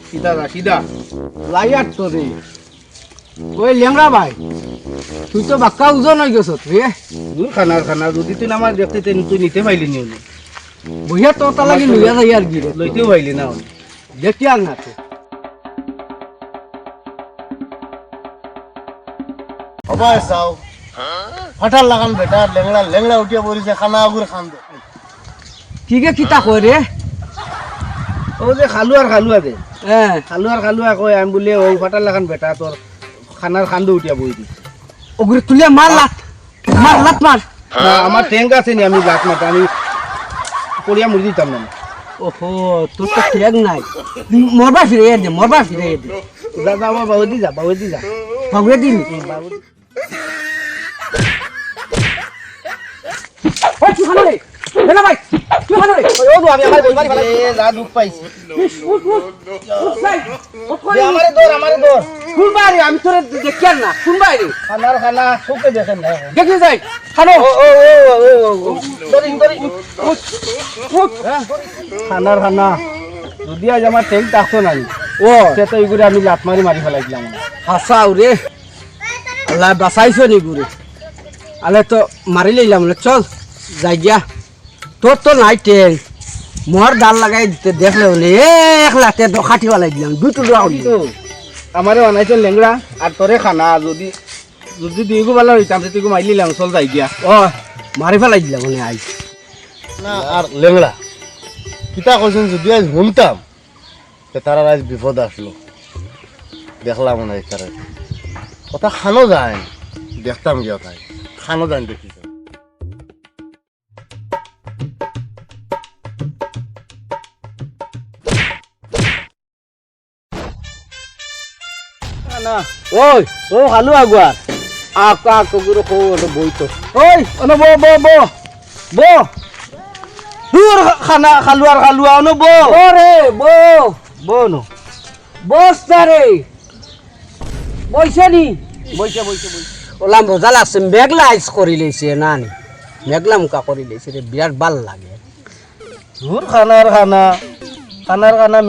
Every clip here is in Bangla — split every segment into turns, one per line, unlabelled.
সিধা যা সিধা
লাইয়ার তো রে ওই লেংরা ভাই তুই তো বাক্কা ওজন হয়ে গেছ রে
দূর খানা যদি তুই আমার দেখতে তুই নিতে পাইলি নি
বইয়া তোর তা লাগি লইয়া যাই আর কি রে
লইতেও পাইলি না
দেখি আর না তো
অবাই চাও ফাটার লাগান বেটা লেংড়া লেংড়া উঠিয়া পড়িছে খানা আগুর খান দে
কি কে কিতা কই রে
ও যে খালুয়া দে
হ্যাঁ
খালুয়া কই আমি বলি ও ফাটার লাগান বেটা তোর খানার খান্দো উঠিয়া বই দিস
ওগুলো তুলে মার লাত মার
আমার ট্যাঙ্ক আছে নি আমি লাত মারতে আমি পড়িয়া মুড়ি দিতাম না
ওহো তোর তো ঠেক নাই মরবা ফিরে দে
যা যা বাবু দি যা
ভাবে দিন ওই কি খানো রে বেলা ভাই কি খানো রে
ও গো আমি আমার বইবারি ফেলাই যা দুঃখ পাইছি দে আমারে দৌড়
শুনবাই আমি তোরে দেখি আর না শুনবাই রে
খানা খুবকে দেখেন না
দেখি যাই খানো
ও দরি খানা যদি আজ আমার ট্যাঙ্ক ডাকতো নাই
ও
সে তো এইগুলো আমি লাত মারি ফেলাই দিলাম
হাসাও রে আল্লাহ বাঁচাইছো নি গুরে আলে তো মারি লইলাম চল যাই গিয়া তোর তো নাই টেন মোর ডাল লাগাই দিতে দেখলে হলে এক লাতে খাটি ফেলাই দিলাম দুই টুকরা
তো আমারে বানাইছে লেংড়া আর তোরে খানা যদি দুইগো ভালো হইতাম তুই মারি লিলাম চল যাই গিয়া
ও মারি ফেলাই দিলাম মানে আই
না আর লেংড়া কিতা কইছেন যদি আজ শুনতাম তার আজ বিপদ আসলো দেখলাম না তারা কথা খানো যায় দেখতাম গিয়া তাই খানো যায় দেখি
না
ওই ও হালু আগুয়ার আকা কগুরো কো বইতো
ওই অন বো দূর খালুয়া অন বো
ওরে
বো নো
বস্তা রে বইছে নি
বইছে
ওলাম মজা লাগছে মেঘলা আইস করি লেছে নানি মেঘলা মুখা করি লেছে রে বিরাট ভাল লাগে
দূর খানার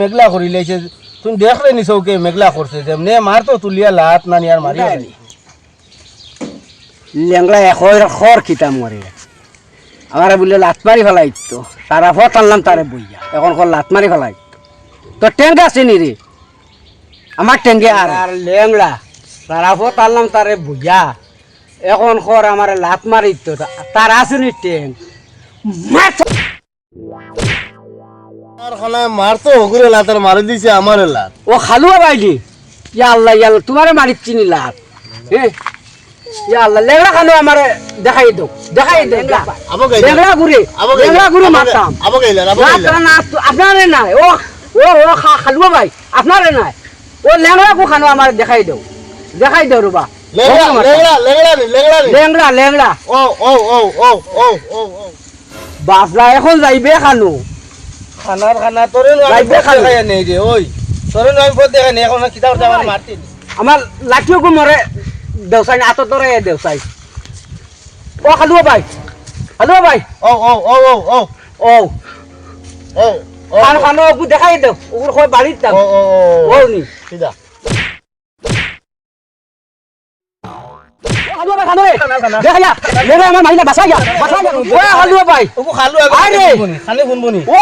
মেঘলা করি লাইছে তুমি দেখলে নি চৌকে মেঘলা করছে যেমনে মার তো তুলিয়া লাত না নিয়ার মারি
লেংলা খর খিতা মরে আমার বললে লাত মারি ফেলাই তো তারা ফট আনলাম তারে বইয়া এখন কর লাত মারি ফেলাই তো ট্যাঙ্ক আছে নি রে আমার ট্যাঙ্কে আর লেংলা তারা ফট আনলাম তারে বইয়া এখন কর আমার লাত মারি তো তার আছে নি ট্যাঙ্ক
আর খানায় মারতো ওগুলো লাতার মারি দিছে আমার লাত
ও খালুয়া বাইলি ইয়া আল্লাহ তোমারে মারিচ্ছি নি লাত হ্যাঁ ইয়া আল্লাহ লেংলা খালু আমারে দেখাই দাও লেংলা ঘুরে মারতাম আপনারে নাই ও খালুয়া ভাই আপনারে নাই ও লেংলা গু খানো আমার দেখাই দাও রুবা লেংলা
ও
বাপলা এখন যাইবে খানো
খানা তোরে খাই নেই রে ওই তোরে নয় পথ দেখা নেই এখন কিতা করতে আমার মারতি
আমার লাঠিও গু মরে দেউসাই আত তোরে দেউসাই ও খালুয়া ভাই
ও
খানো ওগু দেখাই দাও ওগুলো কই বাড়ির দাও ও নি
সিধা
খালুয়া ভাই খানো দেখা যা লেগে আমার মাইনা বাসা যা ও খালুয়া ভাই
খালুয়া
আরে
খালি শুনবনি
ও